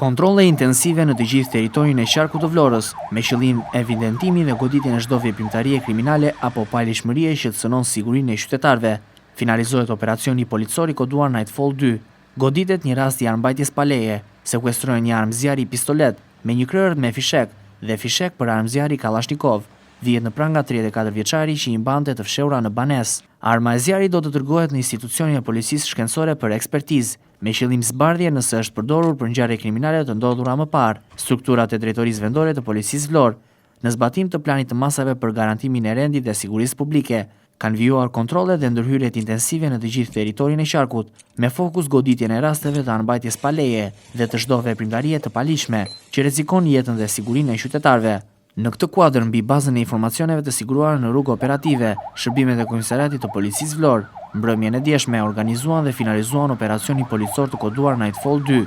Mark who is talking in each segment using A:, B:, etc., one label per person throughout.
A: Kontrolle intensive në të gjithë territorin e qarkut të Vlorës, me qëllim evidentimi dhe goditjen e çdo veprimtarie kriminale apo pajlishmërie që të cënon sigurinë e qytetarëve. Finalizohet operacioni policor i koduar Nightfall 2. Goditet një rast i armbajtjes pa leje, sekuestrohen një armëzjarri pistolet me një krerët me fishek dhe fishek për armëzjarri Kalashnikov. Vihet në pranga 34 vjeçari që i mbante të fshehura në banesë. Arma e zjarrit do të dërgohet në institucionin e policisë shkencore për ekspertizë, me qëllim zbardhje nëse është përdorur për ngjarje kriminale të ndodhura më parë. Strukturat e drejtorisë vendore të policisë Vlorë, në zbatim të planit të masave për garantimin e rendit dhe sigurisë publike, kanë vijuar kontrolle dhe ndërhyrjet intensive në të gjithë territorin e qarkut, me fokus goditjen e rasteve të armbajtjes pa leje dhe të çdo veprimtarie të palishme që rrezikon jetën dhe sigurinë e qytetarëve. Në këtë kuadër, mbi bazën e informacioneve të siguruara në rrugë operative, shërbimet e komisariatit të policisë Vlorë, mbrëmjen e djeshme organizuan dhe finalizuan operacioni policor të koduar Nightfall 2.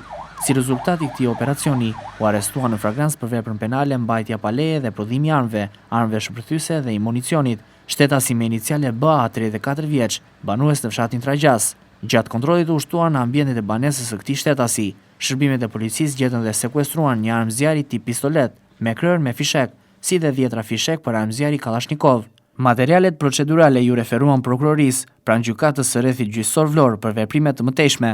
A: Si rezultat i këtij operacioni, u arrestuan në fragancë për veprën penale mbajtja pa leje dhe prodhimi i armëve shpërthyese dhe i municionit, shtetasi me iniciale BA 34 vjeç, banues të fshatin Tragjas. Gjatë kontrollit u ushtuar në ambientet e banesës së këtij shtetasi, shërbimet e policisë gjetën dhe sekuestruan një armëzjarri tip pistolet me krerë me fishek, si dhe 10 fishek për armëzjarri Kalashnikov. Materialet procedurale ju referuan prokurorisë pranë gjykatës së rrethit gjyqësor Vlorë për veprimet të mëtejshme.